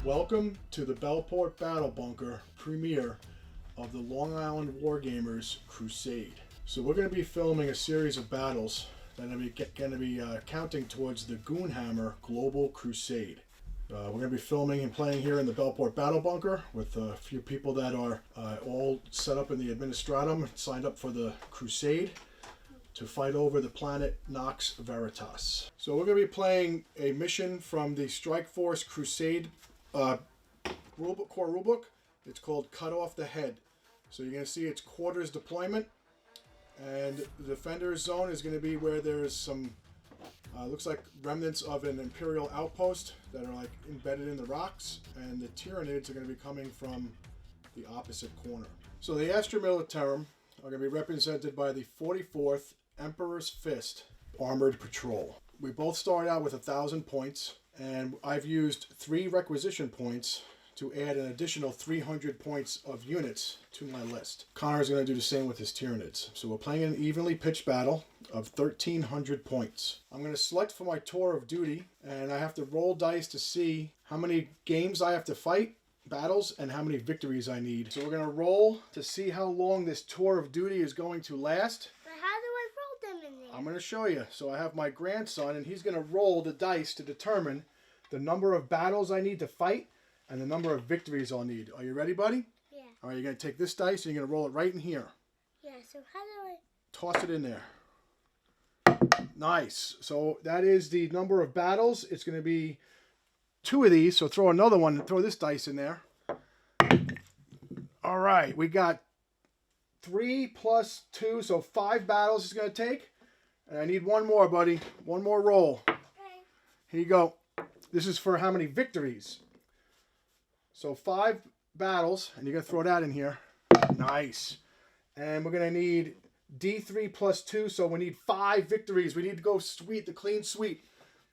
Welcome to the Bellport Battle Bunker premiere of the Long Island Wargamers Crusade. So we're going to be filming a series of battles that are going to be counting towards the Goonhammer Global Crusade. We're going to be filming and playing here in the Bellport Battle Bunker with a few people that are all set up in the Administratum, signed up for the Crusade to fight over the planet Nox Veritas. So we're going to be playing a mission from the Strike Force Crusade core rulebook. It's called Cut Off the Head. So you're going to see its quarters deployment, and the defender's zone is going to be where there's some looks like remnants of an Imperial outpost that are like embedded in the rocks, and the Tyranids are going to be coming from the opposite corner. So the Astra Militarum are going to be represented by the 44th Emperor's Fist Armored Patrol. We both start out with 1,000 points, and I've used 3 requisition points to add an additional 300 points of units to my list. Connor's going to do the same with his Tyranids. So we're playing an evenly pitched battle of 1,300 points. I'm going to select for my tour of duty, and I have to roll dice to see how many games I have to fight, battles, and how many victories I need. So we're going to roll to see how long this tour of duty is going to last. But how do I roll them in there? I'm going to show you. So I have my grandson, and he's going to roll the dice to determine the number of battles I need to fight and the number of victories I'll need. Are you ready, buddy? Yeah. All right, you're going to take this dice and you're going to roll it right in here. Yeah, so how do I... Toss it in there. Nice. So that is the number of battles. It's going to be 2 of these, so throw another one, throw this dice in there. All right, we got 3 plus 2, so 5 battles it's going to take. And I need one more, buddy. One more roll. Okay. Here you go. This is for how many victories? So 5 battles, and you're going to throw that in here. Nice. And we're going to need D3 plus 2, so we need 5 victories. We need to go sweet, the clean sweep.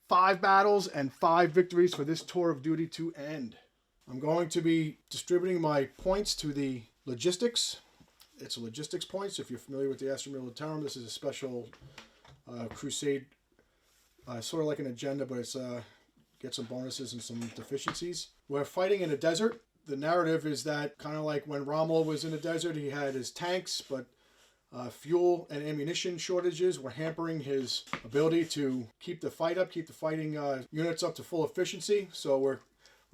5 battles and 5 victories for this tour of duty to end. I'm going to be distributing my points to the logistics. It's a logistics points. If you're familiar with the Astra Militarum, this is a special crusade, sort of like an agenda, but it's get some bonuses and some deficiencies. We're fighting in a desert. The narrative is that kind of like when Rommel was in the desert, he had his tanks, but fuel and ammunition shortages were hampering his ability to keep the fight up, keep the fighting units up to full efficiency. So we're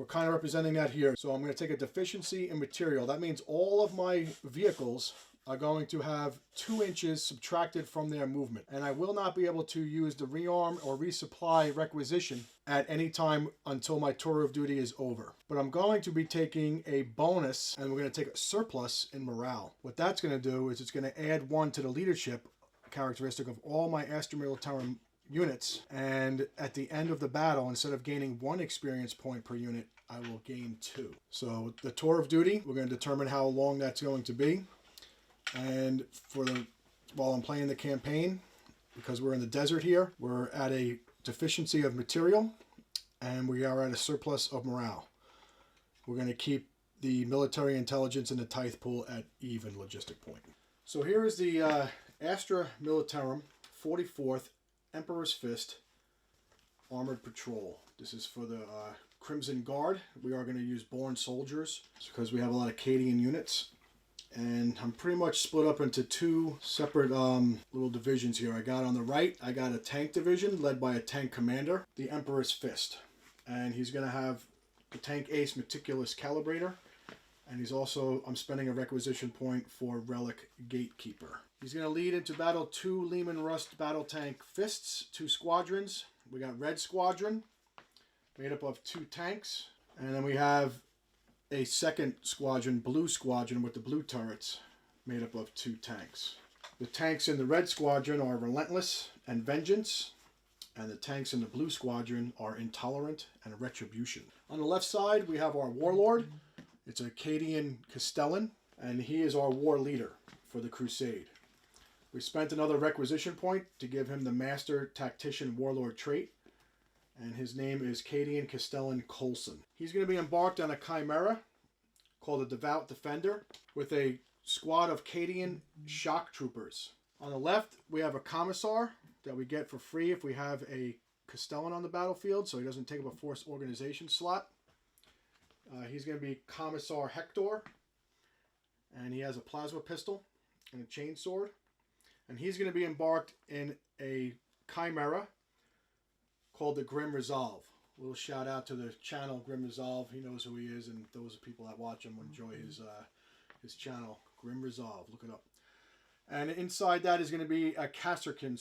kind of representing that here. So I'm going to take a deficiency in material. That means all of my vehicles are going to have 2 inches subtracted from their movement. And I will not be able to use the rearm or resupply requisition at any time until my tour of duty is over. But I'm going to be taking a bonus, and we're going to take a surplus in morale. What that's going to do is it's going to add 1 to the leadership characteristic of all my Astra Militarum units. And at the end of the battle, instead of gaining 1 experience point per unit, I will gain 2. So the tour of duty, we're going to determine how long that's going to be. And while I'm playing the campaign, because we're in the desert here, we're at a deficiency of material and we are at a surplus of morale. We're going to keep the military intelligence and the tithe pool at even logistic point. So here is the Astra Militarum 44th Emperor's Fist Armored Patrol. This is for the Crimson Guard. We are going to use Born Soldiers because we have a lot of Cadian units. And I'm pretty much split up into 2 separate little divisions here. I got on the right, I got a tank division led by a tank commander, the Emperor's Fist. And he's going to have the tank ace Meticulous Calibrator. And he's also, I'm spending a requisition point for Relic Gatekeeper. He's going to lead into battle 2 Lehman Rust battle tank fists, 2 squadrons. We got Red Squadron, made up of 2 tanks. And then we have a second squadron, Blue Squadron, with the blue turrets, made up of 2 tanks. The tanks in the Red Squadron are Relentless and Vengeance, and the tanks in the Blue Squadron are Intolerant and Retribution. On the left side, we have our Warlord. It's a Cadian Castellan, and he is our war leader for the Crusade. We spent another requisition point to give him the Master Tactician Warlord trait, and his name is Cadian Castellan Colson. He's going to be embarked on a chimera called the Devout Defender with a squad of Cadian shock troopers. On the left, we have a commissar that we get for free if we have a Castellan on the battlefield, so he doesn't take up a force organization slot. He's going to be Commissar Hector, and he has a plasma pistol and a chainsword. And he's going to be embarked in a chimera called the Grim Resolve. A little shout out to the channel Grim Resolve. He knows who he is, and those people that watch him enjoy his channel, Grim Resolve. Look it up. And inside that is going to be a Castellan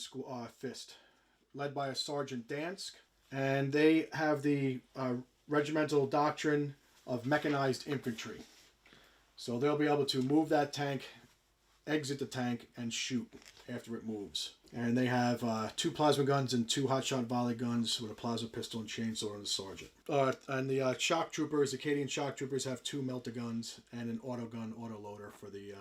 fist, led by a Sergeant Dansk. And they have the regimental doctrine of mechanized infantry. So they'll be able to move that tank, exit the tank, and shoot after it moves. And they have 2 plasma guns and 2 hotshot volley guns with a plasma pistol and chainsaw and a sergeant. And the shock troopers, the Acadian shock troopers, have 2 melter guns and an autoloader for the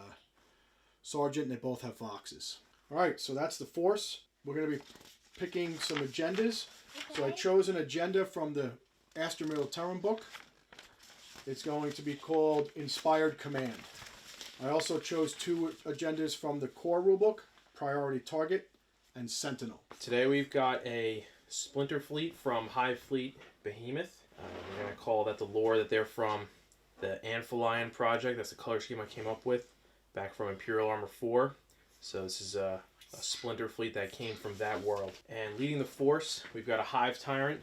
sergeant, and they both have Voxes. Alright, so that's the force. We're going to be picking some agendas. Okay. So I chose an agenda from the Astra Militarum book. It's going to be called Inspired Command. I also chose 2 agendas from the core rulebook, Priority Target and Sentinel. Today we've got a Splinter Fleet from Hive Fleet Behemoth. We're going to call that the lore that they're from the Anphelion project. That's the color scheme I came up with back from Imperial Armor 4. So this is a Splinter Fleet that came from that world. And leading the force, we've got a Hive Tyrant,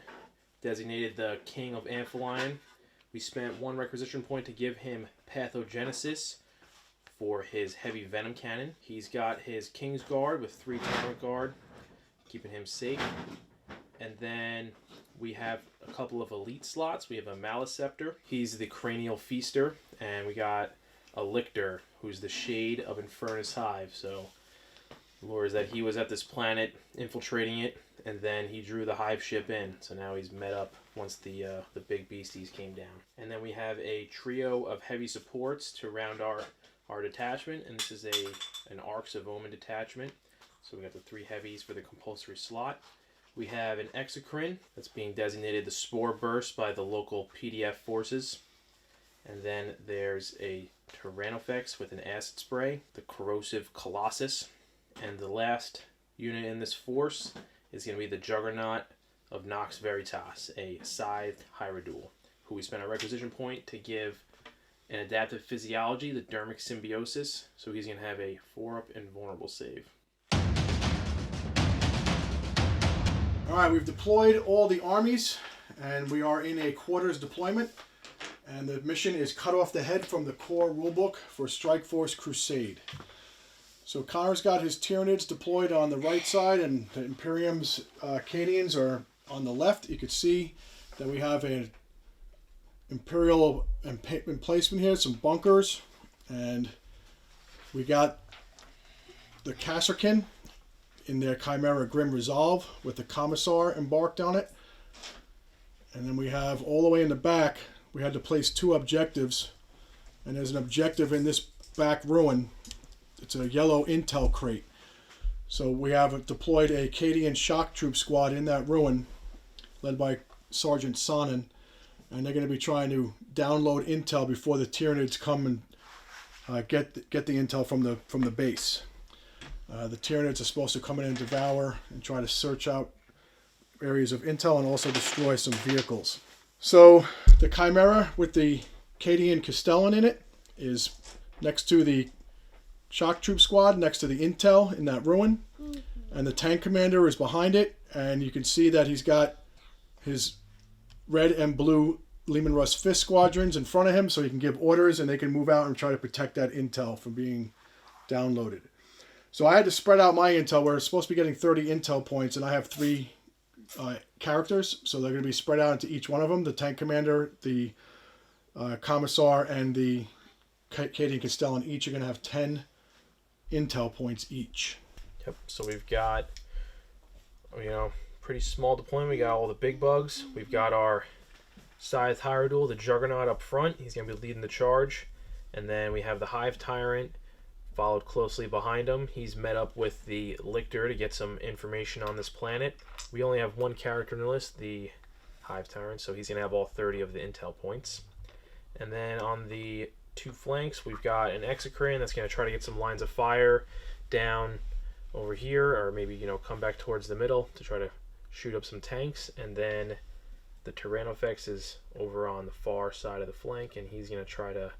designated the King of Anphelion. We spent 1 requisition point to give him Pathogenesis for his heavy venom cannon. He's got his King's Guard with 3 Tyrant Guard, keeping him safe. And then we have a couple of elite slots. We have a Maliceptor. He's the Cranial Feaster. And we got a Lictor, who's the Shade of Infernus Hive. So the lore is that he was at this planet infiltrating it, and then he drew the Hive ship in. So now he's met up once the big beasties came down. And then we have a trio of heavy supports to round our detachment, and this is an Arcs of Omen detachment. So we got the 3 heavies for the compulsory slot. We have an Exocrine that's being designated the Spore Burst by the local PDF forces. And then there's a Tyrannofex with an acid spray, the Corrosive Colossus. And the last unit in this force is going to be the Juggernaut of Nox Veritas, a Scythed Hierodule, who we spent a requisition point to give an adaptive physiology, the Dermic Symbiosis, so he's going to have a 4-up invulnerable save. Alright, we've deployed all the armies, and we are in a quarters deployment. And the mission is cut off the head from the core rulebook for Strike Force Crusade. So Connor's got his Tyranids deployed on the right side, and the Imperium's Acadians are on the left. You can see that we have an Imperial emplacement here, some bunkers, and we got the Castellan in their Chimera Grim Resolve with the Commissar embarked on it. And then we have all the way in the back, we had to place 2 objectives, and there's an objective in this back ruin. It's a yellow intel crate. So we have deployed a Acadian shock troop squad in that ruin, led by Sergeant Sonnen, and they're going to be trying to download intel before the Tyranids come and get the intel from the base. The Tyranids are supposed to come in and devour and try to search out areas of intel and also destroy some vehicles. So the Chimera with the Acadian Castellan in it is next to the shock troop squad, next to the intel in that ruin. And the tank commander is behind it, and you can see that he's got his red and blue Lehman Russ Fist squadrons in front of him, so he can give orders and they can move out and try to protect that intel from being downloaded. So I had to spread out my intel. We're supposed to be getting 30 intel points, and I have 3 characters, so they're going to be spread out into each one of them. The tank commander, the commissar, and the Acadian Castellan each are going to have 10 intel points each. Yep, so we've got, pretty small deployment. We got all the big bugs. We've got our Scythe Hierodule, the Juggernaut up front. He's going to be leading the charge. And then we have the Hive Tyrant followed closely behind him. He's met up with the Lictor to get some information on this planet. We only have 1 character in the list, the Hive Tyrant, so he's going to have all 30 of the intel points. And then on the 2 flanks, we've got an Exocrine that's going to try to get some lines of fire down over here, or maybe, come back towards the middle to try to shoot up some tanks. And then The Tyranids is over on the far side of the flank, and he's going to try to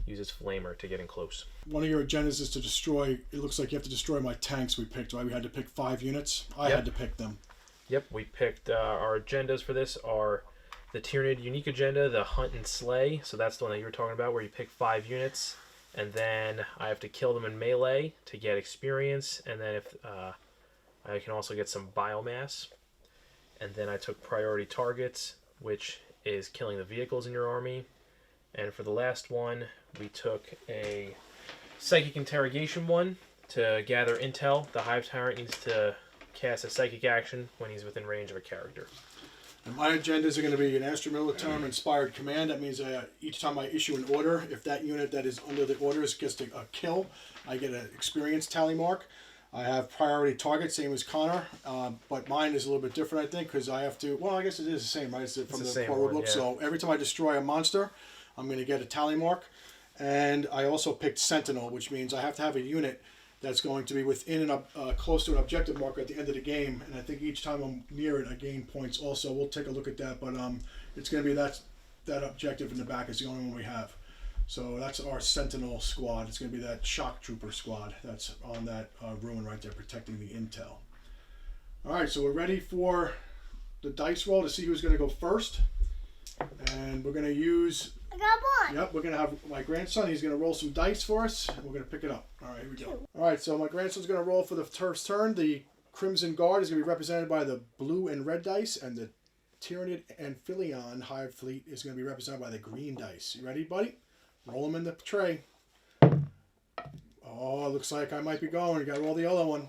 use his flamer to get in close. One of your agendas is to destroy, it looks like you have to destroy my tanks we picked, right? We had to pick 5 units. I had to pick them. Yep, we picked our agendas for this are the Tyranid unique agenda, the Hunt and Slay. So that's the one that you were talking about, where you pick 5 units, and then I have to kill them in melee to get experience, and then if I can also get some biomass. And then I took priority targets, which is killing the vehicles in your army. And for the last one, we took a psychic interrogation one to gather intel. The Hive Tyrant needs to cast a psychic action when he's within range of a character. And my agendas are going to be an Astra Militarum inspired command. That means each time I issue an order, if that unit that is under the orders gets a kill, I get an experience tally mark. I have priority target, same as Connor, but mine is a little bit different, I think, because I have to. Well, I guess it is the same, right? It's from the core rulebook. Yeah. So every time I destroy a monster, I'm going to get a tally mark. And I also picked Sentinel, which means I have to have a unit that's going to be within close to an objective marker at the end of the game. And I think each time I'm near it, I gain points also. We'll take a look at that, but it's going to be that objective in the back is the only one we have. So that's our Sentinel squad. It's going to be that Shock Trooper squad that's on that ruin right there protecting the intel. All right, so we're ready for the dice roll to see who's going to go first. And we're going to use... I got one. Yep, we're going to have my grandson. He's going to roll some dice for us, and we're going to pick it up. All right, here we go. All right, so my grandson's going to roll for the first turn. The Crimson Guard is going to be represented by the blue and red dice, and the Tyranid Anphelion Hive Fleet is going to be represented by the green dice. You ready, buddy? Roll them in the tray. Oh, looks like I might be going. We got to roll the other one.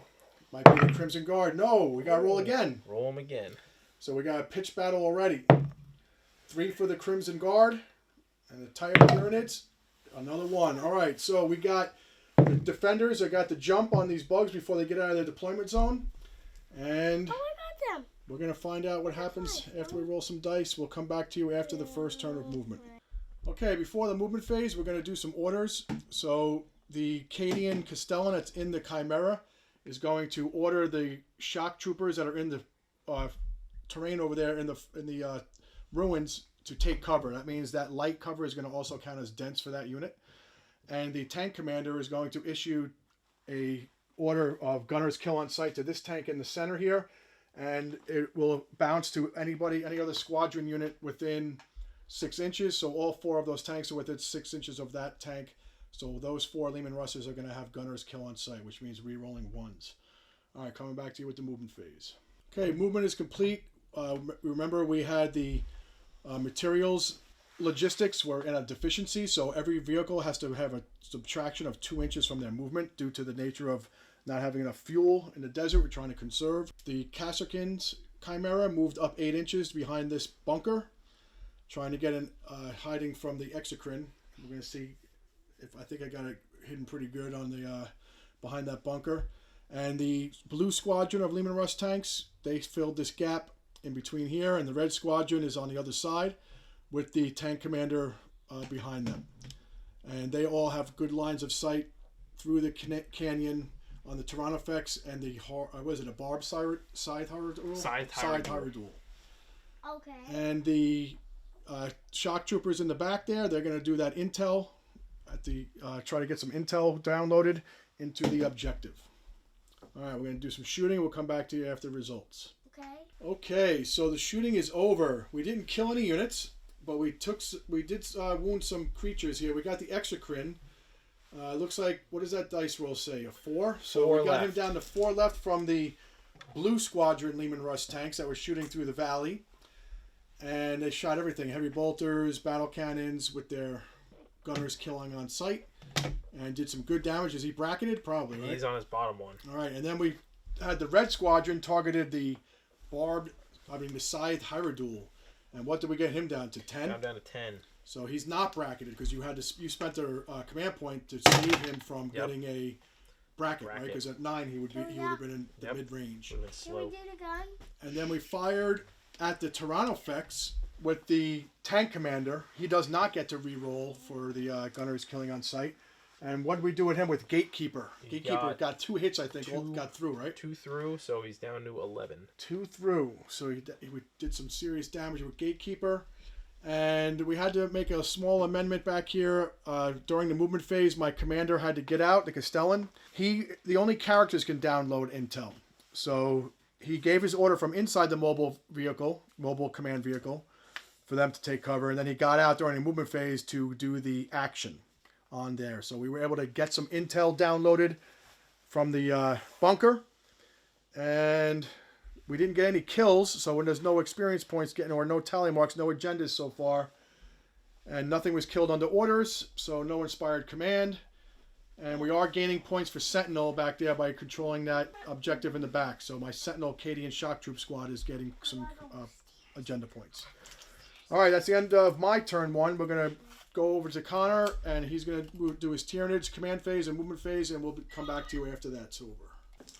Might be the Crimson Guard. No, we got to roll again. Roll them again. So we got a pitch battle already. 3 for the Crimson Guard. And the Tyranids, another 1. All right, so we got the defenders. I got the jump on these bugs before they get out of their deployment zone. And I got them. We're going to find out what happens after we roll some dice. We'll come back to you after the first turn of movement. Okay, before the movement phase, we're going to do some orders. So the Cadian Castellan that's in the Chimera is going to order the shock troopers that are in the terrain over there in the ruins to take cover. That means that light cover is going to also count as dense for that unit. And the tank commander is going to issue a order of gunner's kill on sight to this tank in the center here. And it will bounce to any other squadron unit within 6 inches. So all 4 of those tanks are within 6 inches of that tank. So those 4 Lehman Russes are going to have gunner's kill on sight, which means re-rolling 1s. All right, coming back to you with the movement phase. Okay, movement is complete. Remember we had the materials logistics were in a deficiency, so every vehicle has to have a subtraction of 2 inches from their movement due to the nature of not having enough fuel in the desert. We're trying to conserve. The Castellan's Chimera moved up 8 inches behind this bunker, trying to get in hiding from the exocrine. We're going to see if I think I got it hidden pretty good on the behind that bunker. And the blue squadron of Lehman Russ tanks, they filled this gap in between here, and the red squadron is on the other side with the tank commander behind them. And they all have good lines of sight through the canyon on the Tyranids and the a barbed scythe Hyrule? Scythe Hyrule. Okay. And the shock troopers in the back there, they're going to do that intel at the try to get some intel downloaded into the objective. All right, we're going to do some shooting. We'll come back to you after results. Okay. Okay, so the shooting is over. We didn't kill any units, but we did wound some creatures here. We got the exocrine. Looks like, what does that dice roll say? A 4? So we got him down to 4 left from the blue squadron Lehman Russ tanks that were shooting through the valley. And they shot everything. Heavy bolters, battle cannons with their gunners killing on sight. And did some good damage. Is he bracketed? Probably, right? He's on his bottom one. All right, and then we had the red squadron targeted the scythe Hyrule. And what did we get him down to? 10? I'm down to 10. So he's not bracketed because you spent a command point to save him from getting a bracket, right? Because at 9 he would have been in the mid range. Can we do the gun? And then we fired at the Tyranids with the tank commander. He does not get to re-roll for the gunners killing on sight. And what did we do with him with Gatekeeper? He Gatekeeper got 2 hits, I think. All got through, right? 2 through, so he's down to 11. 2 through. So we did some serious damage with Gatekeeper. And we had to make a small amendment back here. During the movement phase, my commander had to get out, the Castellan. The only characters can download intel. So he gave his order from inside the mobile command vehicle, for them to take cover. And then he got out during the movement phase to do the action on there. So we were able to get some intel downloaded from the bunker. And we didn't get any kills, so when there's no experience points getting, or no tally marks, no agendas so far. And nothing was killed under orders, so no inspired command. And we are gaining points for Sentinel back there by controlling that objective in the back. So my Sentinel, Cadian Shock Troop Squad is getting some agenda points. All right, that's the end of my turn 1. We're going to go over to Connor, and he's going to do his Tyranids command phase and movement phase, and we'll come back to you after that's over.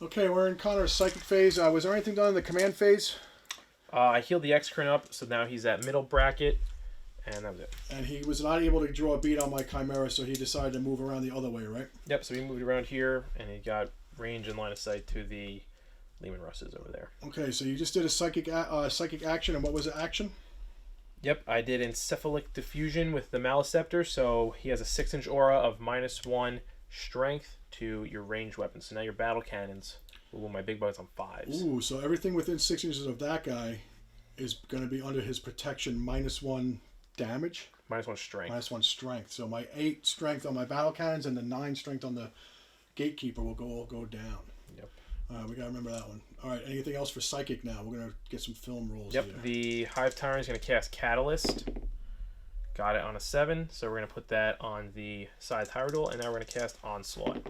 Okay, we're in Connor's psychic phase. Was there anything done in the command phase? I healed the X-Crin up, so now he's at middle bracket, and that was it. And he was not able to draw a beat on my Chimera, so he decided to move around the other way, right? Yep, so he moved around here, and he got range and line of sight to the Leman Russes over there. Okay, so you just did a psychic action, and what was the action? Yep, I did Encephalic Diffusion with the Maliceptor, so he has a 6-inch aura of -1 strength to your ranged weapons. So now your battle cannons will my big bugs on 5s. Ooh, so everything within 6 inches of that guy is going to be under his protection -1 damage? -1 strength. -1 strength. So my 8 strength on my battle cannons and the 9 strength on the Gatekeeper will all go down. Yep. We got to remember that one. All right, anything else for Psychic now? We're going to get some film rolls Yep, here. the Hive Tyrant is going to cast Catalyst. Got it on a 7, so we're going to put that on the Scythe Hierodule, and now we're going to cast Onslaught.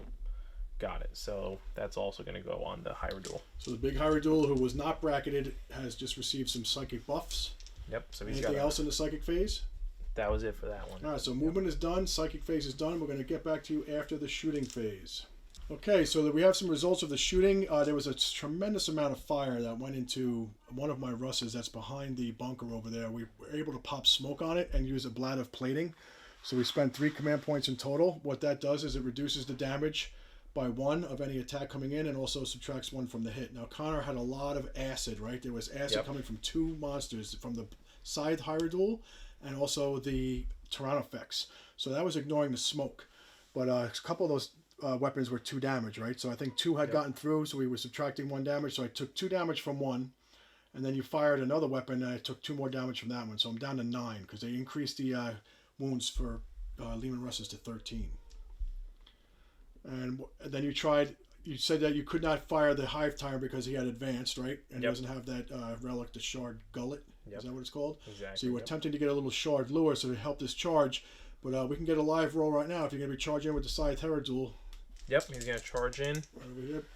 Got it, so that's also going to go on the Hierodule. So the big Hierodule, who was not bracketed, has just received some Psychic buffs. Yep, so he's anything got else in the Psychic phase? That was it for that one. All right, so movement is done, Psychic phase is done. We're going to get back to you after the shooting phase. Okay, so we have some results of the shooting. There was a tremendous amount of fire that went into one of my Russes that's behind the bunker over there. We were able to pop smoke on it and use a blade of plating. So we spent 3 command points in total. What that does is it reduces the damage by 1 of any attack coming in and also subtracts 1 from the hit. Now, Connor had a lot of acid, right? There was acid coming from 2 monsters, from the Scythe Hierodule and also the Tyrannofex. So that was ignoring the smoke. But a couple of those weapons were 2 damage, right? So I think 2 had gotten through, so we were subtracting 1 damage. So I took 2 damage from 1, and then you fired another weapon, and I took 2 more damage from that one. So I'm down to 9, because they increased the wounds for Leman Russes to 13. And then you said that you could not fire the Hive Tyrant because he had advanced, right? And he doesn't have that relic, the Shard Gullet. Is that what it's called? Exactly. So you were attempting to get a little Shard Lure so to help this charge. But we can get a live roll right now if you're going to be charging in with the Scythe Hierodule. Yep, he's going to charge in. Right over here.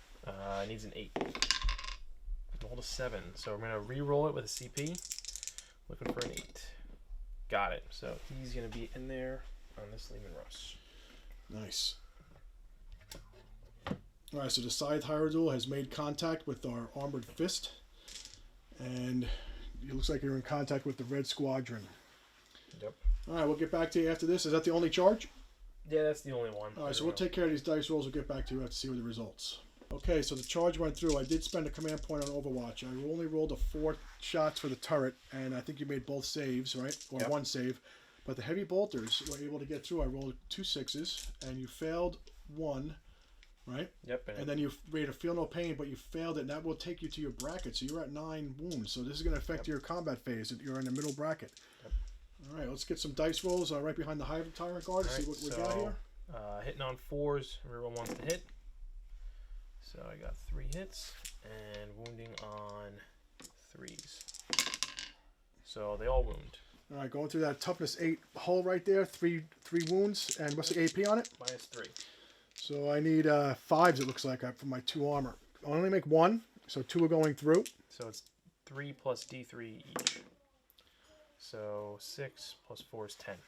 Needs an 8. Rolled a 7. So we're going to re-roll it with a CP. Looking for an 8. Got it. So he's going to be in there on this Leman Russ. Nice. Alright, so the Scythe Hierodule has made contact with our Armored Fist. And it looks like you're in contact with the Red Squadron. Yep. Alright, we'll get back to you after this. Is that the only charge? Yeah, that's the only one. Alright, so we'll take care of these dice rolls. We'll get back to you after see what the results. Okay, so the charge went through. I did spend a command point on Overwatch. I only rolled 4 shots for the turret, and I think you made both saves, right? Or 1 save. But the heavy bolters were able to get through. I rolled 2 6s, and you failed 1, right? Yep. And then you made a feel no pain, but you failed it, and that will take you to your bracket. So you're at 9 wounds. So this is going to affect your combat phase. You're in the middle bracket. Yep. All right, let's get some dice rolls right behind the Hive Tyrant Guard to see what we got here. Hitting on 4s. Everyone wants to hit. So I got 3 hits and wounding on 3s. So they all wound. All right, going through that toughness 8 hole right there. 3 wounds, and what's the AP on it? -3. So I need 5s. It looks like for my 2 armor. I only make 1, so 2 are going through. So it's 3 plus D3 each. So 6 plus 4 is 10.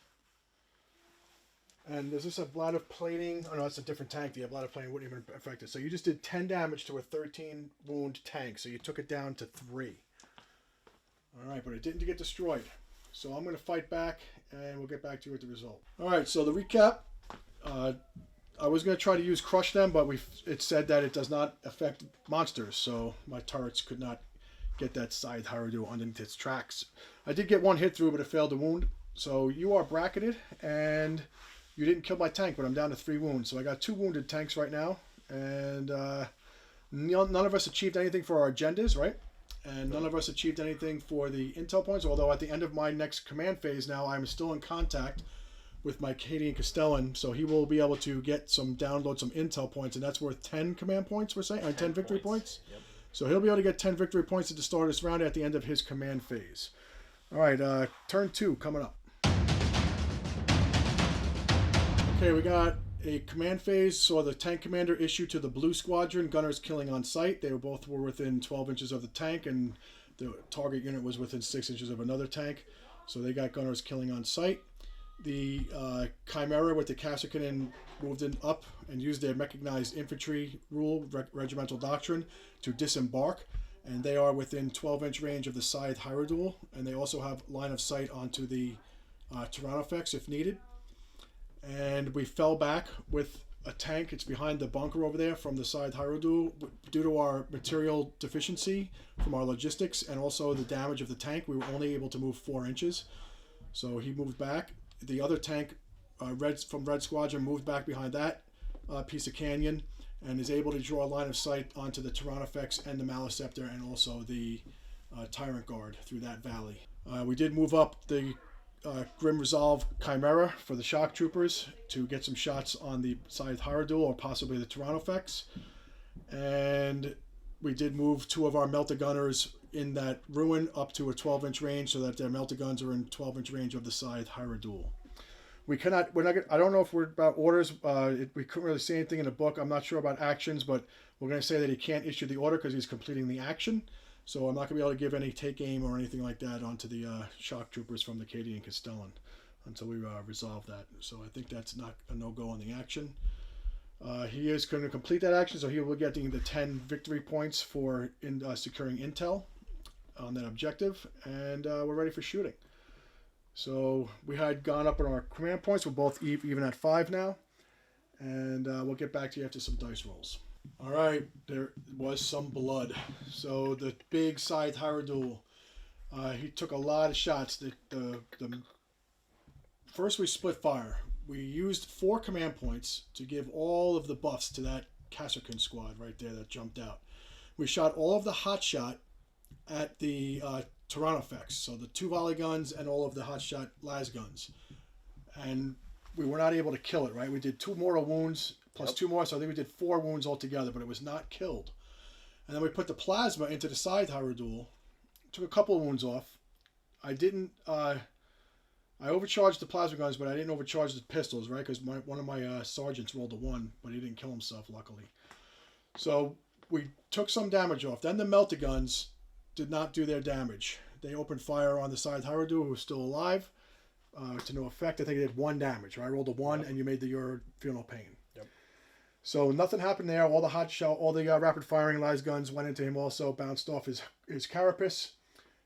And does this have Blade of Plating? Oh no, that's a different tank. The Blade of Plating wouldn't even affect it. So you just did 10 damage to a 13 wound tank. So you took it down to 3. All right, but it didn't get destroyed. So I'm going to fight back, and we'll get back to you with the result. All right, so the recap. I was going to try to use Crush Them, but it said that it does not affect monsters, so my turrets could not get that side Harudu underneath its tracks. I did get one hit through, but it failed to wound. So you are bracketed, and you didn't kill my tank, but I'm down to 3 wounds. So I got 2 wounded tanks right now, and none of us achieved anything for our agendas, right? And none of us achieved anything for the intel points, although at the end of my next command phase now, I'm still in contact with my Cadian Castellan, so he will be able to download some intel points, and that's worth 10 command points, we're saying? 10 victory points? Yep. So he'll be able to get 10 victory points at the start of this round at the end of his command phase. All right, turn 2 coming up. Okay, we got a command phase. So the tank commander issued to the blue squadron, gunners killing on sight. They both were within 12 inches of the tank, and the target unit was within 6 inches of another tank. So they got gunners killing on sight. The Chimera with the Castellan moved up and used their mechanized infantry rule, regimental doctrine, to disembark. And they are within 12-inch range of the side Hierodule. And they also have line of sight onto the Tyranids if needed. And we fell back with a tank. It's behind the bunker over there from the side Hierodule. Due to our material deficiency from our logistics and also the damage of the tank, we were only able to move 4 inches. So he moved back. The other tank from Red Squadron moved back behind that piece of canyon and is able to draw a line of sight onto the Tyranids and the Maliceptor and also the Tyrant Guard through that valley. We did move up the Grim Resolve Chimera for the Shock Troopers to get some shots on the side Hierodule or possibly the Tyranids. And we did move 2 of our Melta Gunners in that ruin up to a 12-inch range so that their Melta Guns are in 12-inch range of the side Hierodule. I don't know if we're about orders. We couldn't really say anything in the book. I'm not sure about actions, but we're going to say that he can't issue the order because he's completing the action. So I'm not going to be able to give any take aim or anything like that onto the shock troopers from the Cadian Castellan until we resolve that. So I think that's not a no-go on the action. He is going to complete that action, so he will be getting the 10 victory points for securing intel on that objective, and we're ready for shooting. So we had gone up on our command points. We're both even at 5 now, and we'll get back to you after some dice rolls. All right, there was some blood. So the big side Hierodule, he took a lot of shots. First we split fire. We used 4 command points to give all of the buffs to that Castellan squad right there that jumped out. We shot all of the hot shot at the Tyranids, so the 2 volley guns and all of the hot shot las guns. And we were not able to kill it, right? We did 2 mortal wounds plus 2 more, so I think we did 4 wounds altogether, but it was not killed. And then we put the plasma into the side Hierodule, took a couple of wounds off. I didn't... I overcharged the plasma guns, but I didn't overcharge the pistols, right? Because one of my sergeants rolled a 1, but he didn't kill himself, luckily. So we took some damage off. Then the Melta guns did not do their damage. They opened fire on the side Hierodule, who was still alive, to no effect. I think they did 1 damage, right? I rolled a 1, and you made your feel no pain. Yep. So nothing happened there. All the hot shell, all the rapid firing las guns went into him also, bounced off his carapace.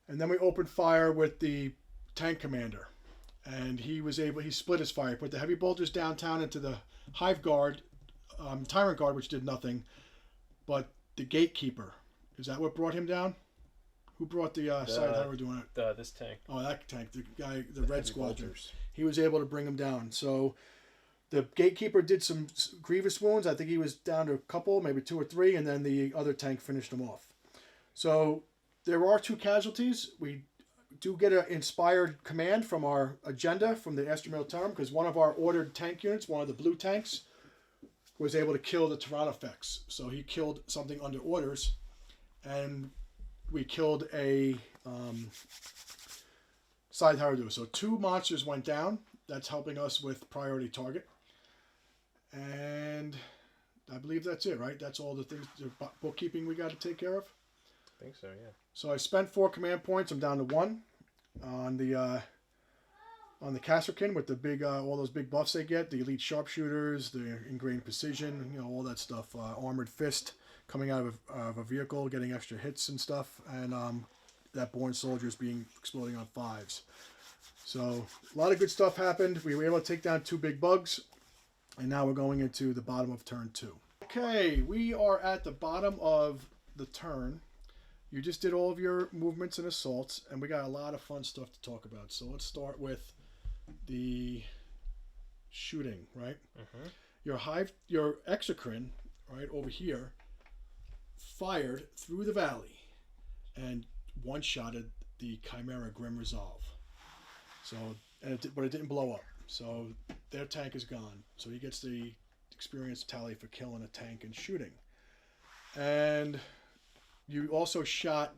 And then we opened fire with the tank commander. And he split his fire. He put the heavy bolters downtown into the Hive Guard, Tyrant Guard, which did nothing. But the Gatekeeper, is that what brought him down? Who brought the side Hierodule doing it? This tank. Oh, that tank, the guy, the Red Squadron. He was able to bring him down. So the Gatekeeper did some grievous wounds. I think he was down to a couple, maybe 2 or 3, and then the other tank finished him off. So there are 2 casualties. We do get an inspired command from our agenda from the Astra Militarum, because one of our ordered tank units, one of the blue tanks, was able to kill the Tyranids. So he killed something under orders, and we killed a side Hierodule. So 2 monsters went down. That's helping us with priority target. And I believe that's it, right? That's all the things, the bookkeeping we got to take care of. I think so, yeah. So I spent 4 command points. I'm down to 1 on the Castellan with the big all those big buffs they get, the elite sharpshooters, the ingrained precision, all that stuff. Armored fist coming out of a vehicle, getting extra hits and stuff, and that born soldiers exploding on 5s. So a lot of good stuff happened. We were able to take down 2 big bugs. And now we're going into the bottom of turn 2. Okay, we are at the bottom of the turn. You just did all of your movements and assaults, and we got a lot of fun stuff to talk about. So let's start with the shooting, right? Your exocrine, right over here, fired through the valley and one-shotted the Chimera Grim Resolve. So, but it didn't blow up. So their tank is gone. So he gets the experience tally for killing a tank and shooting. And you also shot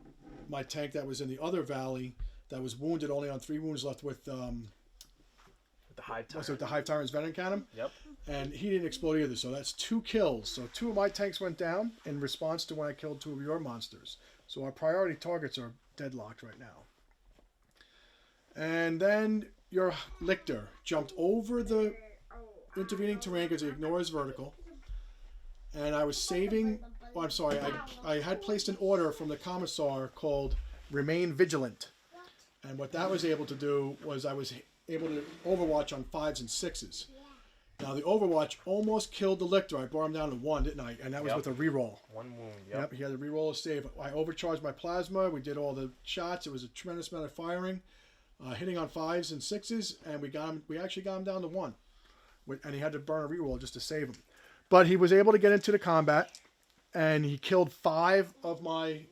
my tank that was in the other valley that was wounded, only on 3 wounds left with the Hive Tyrant. Was it the Hive Tyrant's Venom Cannon? Yep. And he didn't explode either, so that's 2 kills. So 2 of my tanks went down in response to when I killed 2 of your monsters. So our priority targets are deadlocked right now. And then your Lictor jumped over the intervening terrain because he ignores vertical. And I was saving... Oh, I'm sorry. I had placed an order from the Commissar called Remain Vigilant. And what that was able to do was I was able to overwatch on 5s and 6s. Now, the overwatch almost killed the Lictor. I brought him down to 1, didn't I? And that was with a reroll. 1 wound, Yep, he had a reroll to save. I overcharged my plasma. We did all the shots. It was a tremendous amount of firing, hitting on 5s and 6s, and we actually got him down to 1. And he had to burn a reroll just to save him. But he was able to get into the combat, and he killed 5 of my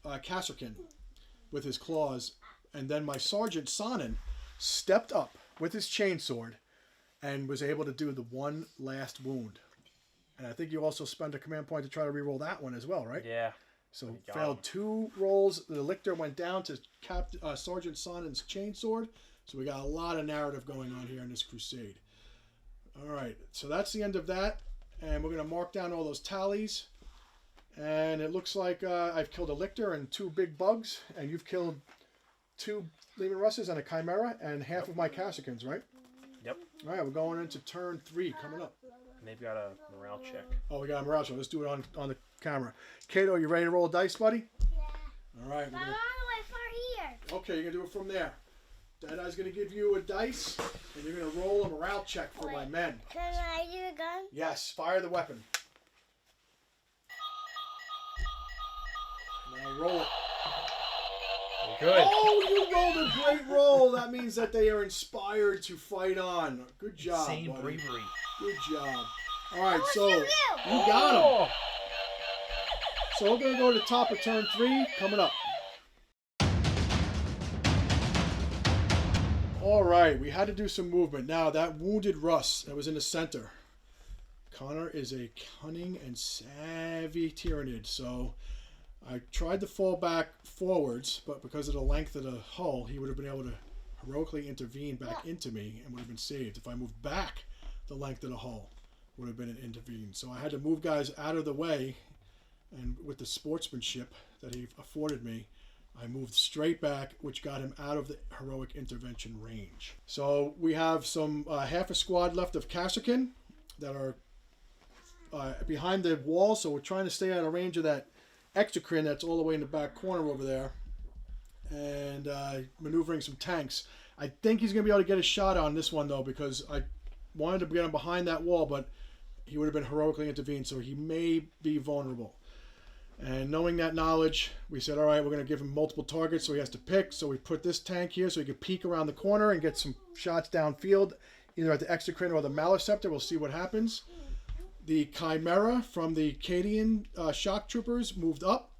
Casterkin with his claws. And then my Sergeant Sonnen stepped up with his chainsword and was able to do the 1 last wound. And I think you also spent a command point to try to reroll that one as well, right? Yeah. So failed 2 rolls. The Lictor went down to Sergeant Sonnen's chainsword. So we got a lot of narrative going on here in this crusade. All right, so that's the end of that. And we're going to mark down all those tallies. And it looks like I've killed a Lictor and 2 big bugs. And you've killed 2 Leman Russes and a Chimera and half of my Casterkins, right? Yep. All right, we're going into turn 3 coming up. And they've got a morale check. Oh, we got a morale check. Let's do it on the camera. Kato, you ready to roll a dice, buddy? Yeah. All right. But I'm all the way far here. Okay, you're going to do it from there. Deadeye's going to give you a dice, and you're going to roll a morale check for my men. Can I do a gun? Yes, fire the weapon. Now roll it. Good. Oh, you rolled a great roll. That means that they are inspired to fight on. Good job, Same buddy. bravery. Good job. All right, so you got him. So we're going to go to the top of turn 3 coming up. All right, we had to do some movement. Now, that wounded Russ that was in the center. Connor is a cunning and savvy Tyranid, so I tried to fall back forwards, but because of the length of the hull, he would have been able to heroically intervene back into me and would have been saved. If I moved back the length of the hull, would have been an intervene. So I had to move guys out of the way, and with the sportsmanship that he afforded me, I moved straight back, which got him out of the heroic intervention range. So we have some half a squad left of Casterkin that are behind the wall, so we're trying to stay out of range of that exocrine that's all the way in the back corner over there, and maneuvering some tanks. I think he's going to be able to get a shot on this one, though, because I wanted to get him behind that wall, but he would have been heroically intervened, so he may be vulnerable. And knowing that knowledge, we said, all right, we're going to give him multiple targets, so he has to pick. So we put this tank here so he could peek around the corner and get some shots downfield, either at the exocrine or the Maliceptor. We'll see what happens. The Chimera from the Cadian shock troopers moved up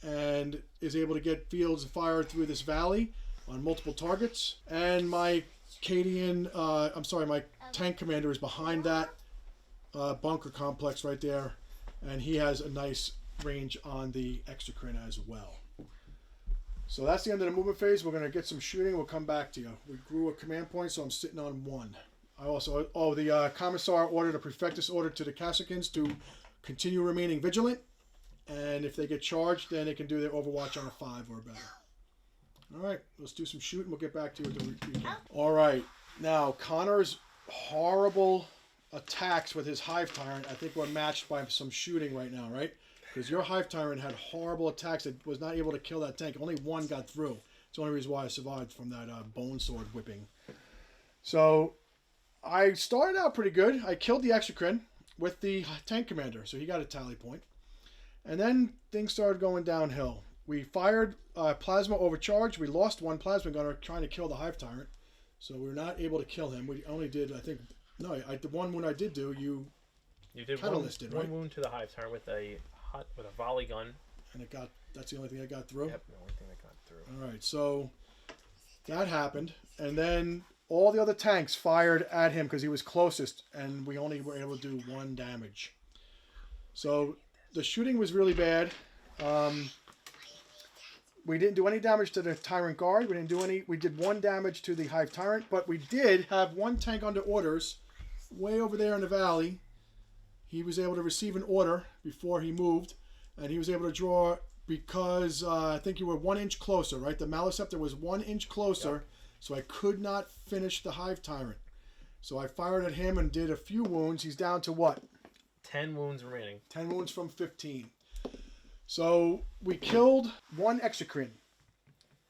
and is able to get fields fired through this valley on multiple targets. And my my tank commander is behind that bunker complex right there, and he has a nice range on the exocrine as well. So that's the end of the movement phase. We're going to get some shooting. We'll come back to you. We grew a command point, so I'm sitting on 1. I also, the Commissar ordered a Prefectus order to the Casterkins to continue remaining vigilant, and if they get charged, then they can do their overwatch on a 5 or better. All right, let's do some shooting. We'll get back to you with the recap. All right, now Connor's horrible attacks with his Hive Tyrant, I think, were matched by some shooting right now, right? Because your Hive Tyrant had horrible attacks that was not able to kill that tank. Only 1 got through. It's the only reason why I survived from that bone sword whipping. So I started out pretty good. I killed the Exocrine with the tank commander, so he got a tally point. And then things started going downhill. We fired plasma overcharge. We lost one plasma gunner trying to kill the Hive Tyrant, so we were not able to kill him. We only did, I think, no, the one wound I did do, you did listed, right? One wound to the Hive Tyrant with a volley gun. And that's the only thing I got through? Yep, the only thing that got through. All right, so that happened. And then all the other tanks fired at him because he was closest, and we only were able to do 1 damage. So the shooting was really bad. We didn't do any damage to the Tyrant Guard. We did 1 damage to the Hive Tyrant, but we did have 1 tank under orders way over there in the valley. He was able to receive an order before he moved, and he was able to draw because I think you were 1 inch closer, right? The Maleceptor was 1 inch closer, yep. So I could not finish the Hive Tyrant. So I fired at him and did a few wounds. He's down to what? 10 wounds remaining. 10 wounds from 15. So we killed 1 Exocrine,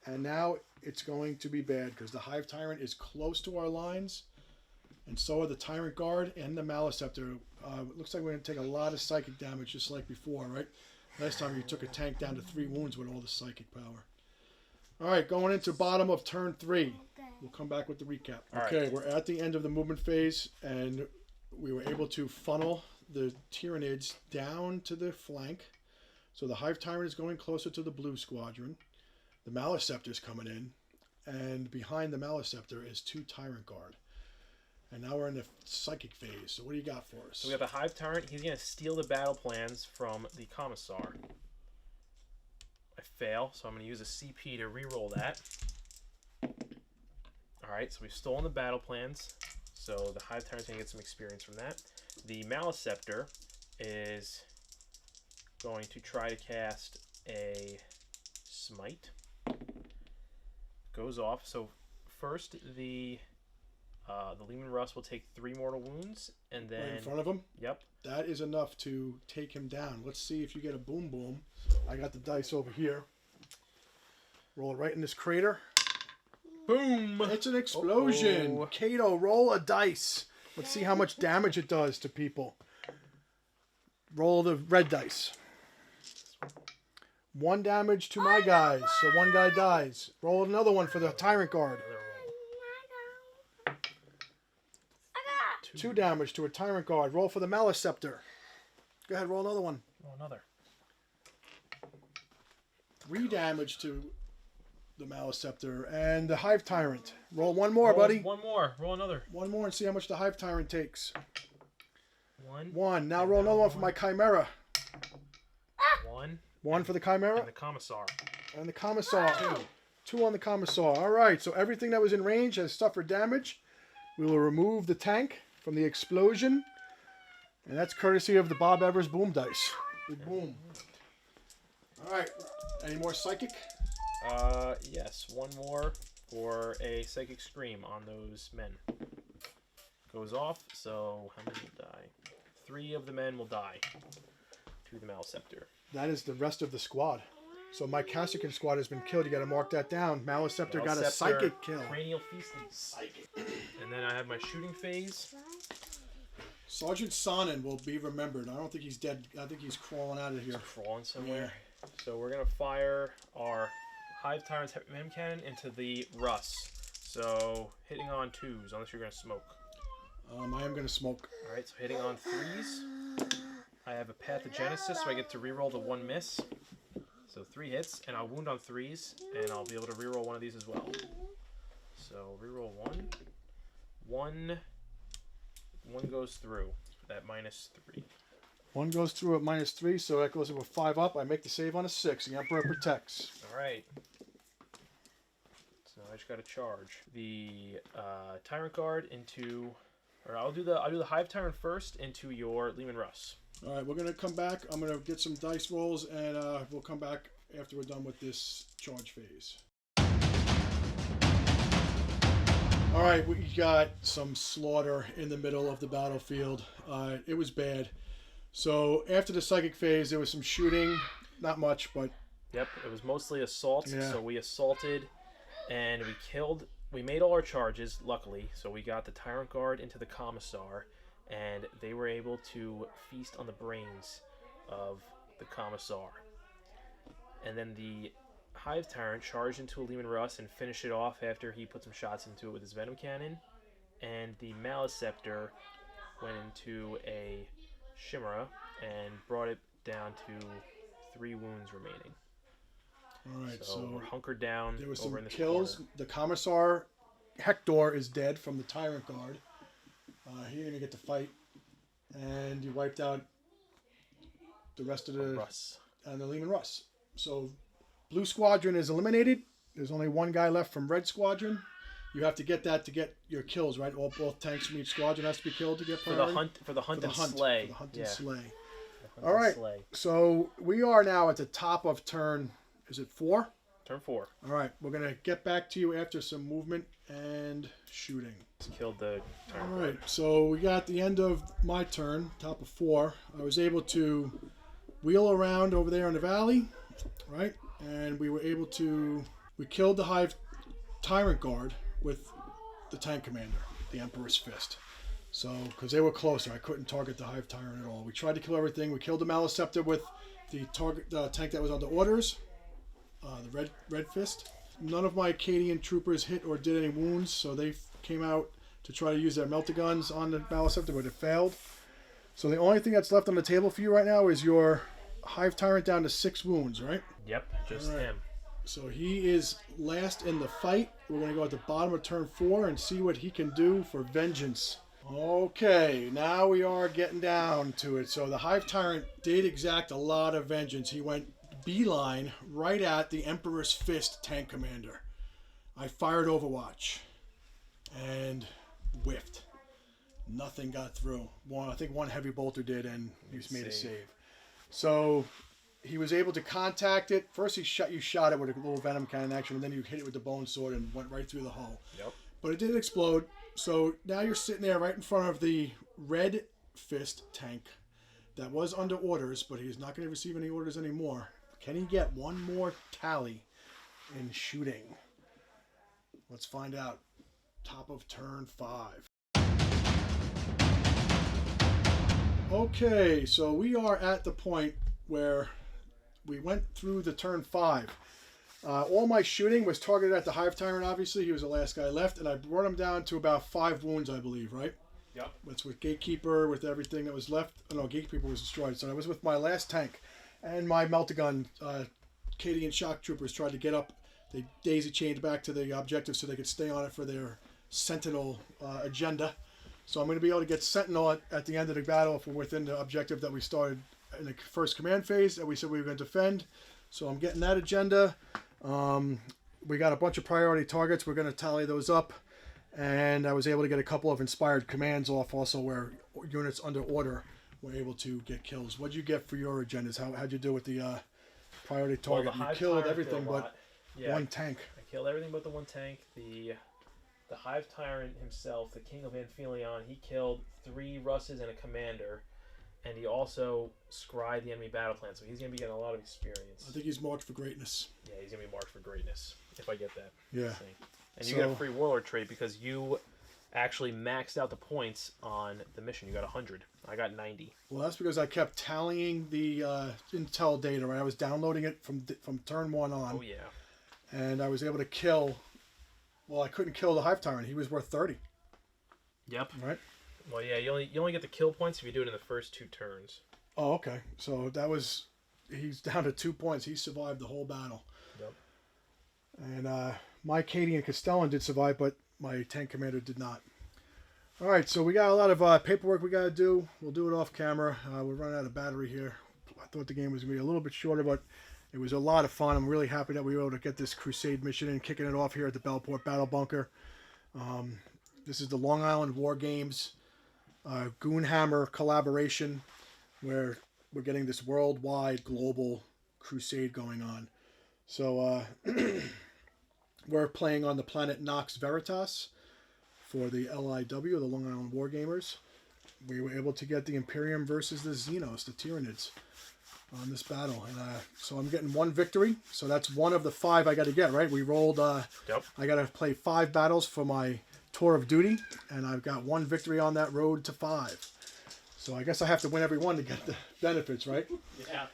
and now it's going to be bad because the Hive Tyrant is close to our lines, and so are the Tyrant Guard and the Maleceptor. It looks like we're going to take a lot of psychic damage just like before, right? Last time you took a tank down to 3 wounds with all the psychic power. All right, going into bottom of turn 3. We'll come back with the recap. Okay, we're at the end of the movement phase, and we were able to funnel the Tyranids down to the flank. So the Hive Tyrant is going closer to the blue squadron. The Maleceptor is coming in. And behind the Maleceptor is 2 Tyrant Guard. And now we're in the psychic phase. So what do you got for us? So we have the Hive Tyrant. He's going to steal the battle plans from the Commissar. I fail, so I'm going to use a CP to reroll that. Alright, so we've stolen the battle plans. So the Hive Tyrant's going to get some experience from that. The Maleceptor is going to try to cast a smite. Goes off. So first the Leman Russ will take 3 mortal wounds, and then right in front of him. Yep. That is enough to take him down. Let's see if you get a boom boom. I got the dice over here. Roll it right in this crater. Boom! It's an explosion. Uh-oh. Kato, roll a dice. Let's see how much damage it does to people. Roll the red dice. 1 damage to my guys, so 1 guy dies. Roll another one for the Tyrant Guard. 2 damage to a Tyrant Guard. Roll for the Maleceptor. Go ahead, roll another one. Roll another. 3 damage to the Maleceptor and the Hive Tyrant. Roll 1 more, buddy. 1 more. Roll another. 1 more and see how much the Hive Tyrant takes. 1. 1. Now roll another one for my Chimera. 1. 1 for the Chimera. And the Commissar. And the Commissar. 2 on the Commissar. All right, so everything that was in range has suffered damage. We will remove the tank from the explosion. And that's courtesy of the Bob Evers boom dice. Boom. All right. Any more psychic? Yes. 1 more for a psychic scream on those men. Goes off, so how many will die? 3 of the men will die to the Maleceptor. That is the rest of the squad. So my Castellan squad has been killed. You got to mark that down. Maleceptor got a psychic kill. Cranial feasting. Psychic. And then I have my shooting phase. Sergeant Sonnen will be remembered. I don't think he's dead. I think he's crawling out of here. He's crawling somewhere. Yeah. So we're going to fire our Hive Tyrant's Heavy Mem Cannon into the Russ. So hitting on 2s, unless you're going to smoke. I am going to smoke. Alright, so hitting on 3s. I have a Pathogenesis, so I get to reroll the 1 miss. So 3 hits, and I'll wound on 3s, and I'll be able to reroll 1 of these as well. So reroll 1. 1 goes through at -3. 1 goes through at -3, so that goes up with 5 up. I make the save on a 6. The Emperor protects. Alright. So I just got to charge the Tyrant Guard into, or I'll do the Hive Tyrant first into your Leman Russ. All right, we're going to come back. I'm going to get some dice rolls, and we'll come back after we're done with this charge phase. All right, we got some slaughter in the middle of the battlefield. It was bad. So after the psychic phase, there was some shooting. Not much, but... Yep, it was mostly assault. Yeah. So we assaulted, and we killed we made all our charges, luckily. So we got the Tyrant Guard into the Commissar, and they were able to feast on the brains of the Commissar. And then the Hive Tyrant charged into a Leman Russ and finished it off after he put some shots into it with his Venom Cannon. And the Maliceptor went into a Chimera and brought it down to 3 wounds remaining. All right, So so we're hunkered down. there was over some in this kills. corner. The Commissar Hector is dead from the Tyrant Guard. He didn't even get to fight, and you wiped out the rest of the Russ. And the Leman Russ. So Blue Squadron is eliminated. There's only one guy left from Red Squadron. You have to get that to get your kills, right? Both tanks from each squadron has to be killed to get priority. For the hunt and slay. For the hunt and slay. Hunt All and right. slay. So we are now at the top of turn. Is it 4? Turn 4. All right. We're gonna get back to you after some movement and shooting. Killed the turn. All right. So we got the end of my turn, top of 4. I was able to wheel around over there in the valley, right? And we were able to. We killed the Hive Tyrant Guard with the tank commander, the Emperor's Fist. So, because they were closer, I couldn't target the Hive Tyrant at all. We tried to kill everything. We killed the Maliceptor with the tank that was under orders, the Red Fist. None of my Acadian troopers hit or did any wounds, so they came out to try to use their melter guns on the Maliceptor, but it failed. So the only thing that's left on the table for you right now is your Hive Tyrant down to 6 wounds, right? Yep, just him. So he is last in the fight. We're going to go at the bottom of turn 4 and see what he can do for vengeance. Okay, now we are getting down to it. So the Hive Tyrant did exact a lot of vengeance. He went beeline right at the Emperor's Fist tank commander. I fired Overwatch and whiffed. Nothing got through. I think one heavy bolter did, and he made a save. So he was able to contact it. First, you shot it with a little venom cannon action, and then you hit it with the bone sword and went right through the hull. Yep. But it did explode. So now you're sitting there right in front of the Red Fist tank that was under orders, but he's not going to receive any orders anymore. Can he get one more tally in shooting? Let's find out. Top of turn 5. Okay, so we are at the point where we went through the turn 5. All my shooting was targeted at the Hive Tyrant, obviously. He was the last guy left, and I brought him down to about 5 wounds, I believe, right? Yep. That's with Gatekeeper, with everything that was left. Oh, no, Gatekeeper was destroyed. So I was with my last tank. And my Meltagun, Acadian shock troopers tried to get up. They daisy-chained back to the objective so they could stay on it for their Sentinel agenda. So I'm going to be able to get Sentinel at the end of the battle if we're within the objective that we started in the first command phase that we said we were going to defend. So I'm getting that agenda. We got a bunch of priority targets. We're going to tally those up. And I was able to get a couple of inspired commands off also where units under order were able to get kills. What did you get for your agendas? How'd you do with the priority target? Well, you killed everything but one tank. I killed everything but the one tank. The Hive Tyrant himself, the King of Anphelion, he killed 3 Russes and a commander. And he also scried the enemy battle plan, so he's going to be getting a lot of experience. I think he's marked for greatness. Yeah, he's going to be marked for greatness, if I get that. Yeah. And you got a free Warlord trait because you actually maxed out the points on the mission. You got 100. I got 90. Well, that's because I kept tallying the intel data, right? I was downloading it from turn 1 on. Oh, yeah. And I was able to kill... Well, I couldn't kill the Hive Tyrant. He was worth 30. Yep. Right? Well, yeah, you only get the kill points if you do it in the first 2 turns. Oh, okay. So that was... He's down to 2 points. He survived the whole battle. Yep. And my Acadian Castellan did survive, but my tank commander did not. All right, so we got a lot of paperwork we got to do. We'll do it off camera. We're running out of battery here. I thought the game was going to be a little bit shorter, but it was a lot of fun. I'm really happy that we were able to get this Crusade mission in, kicking it off here at the Bellport Battle Bunker. This is the Long Island War Games Goonhammer collaboration, where we're getting this worldwide global crusade going on. So we're playing on the planet Nox Veritas for the LIW, the Long Island War Gamers. We were able to get the Imperium versus the Xenos, the Tyranids. on this battle. And so I'm getting 1 victory. So that's 1 of the 5 I got to get, right? We rolled, Yep. I got to play 5 battles for my tour of duty. And I've got 1 victory on that road to 5. So I guess I have to win every one to get the benefits, right? Yeah.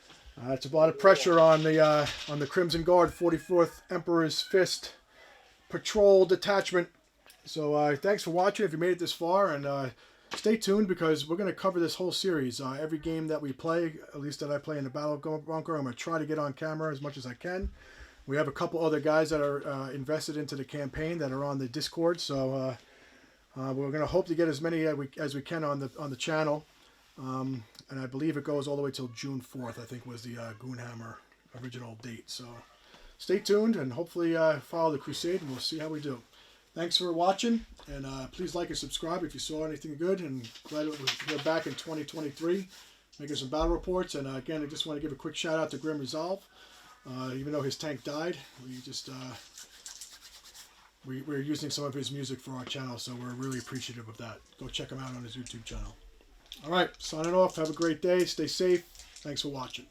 It's a lot of pressure on the Crimson Guard 44th Emperor's Fist Patrol Detachment. So thanks for watching if you made it this far, and stay tuned because we're going to cover this whole series. Every game that we play, at least that I play in the Battle Bunker, I'm going to try to get on camera as much as I can. We have a couple other guys that are invested into the campaign that are on the Discord, so we're going to hope to get as many as we can on the channel. And I believe it goes all the way till June 4th, I think was the Goonhammer original date. So stay tuned and hopefully follow the Crusade, and we'll see how we do. Thanks for watching, and please like and subscribe if you saw anything good, and glad we're back in 2023 making some battle reports. And again, I just want to give a quick shout out to Grim Resolve. Even though his tank died, we're using some of his music for our channel, so we're really appreciative of that. Go check him out on his YouTube channel. All right, signing off. Have a great day. Stay safe. Thanks for watching.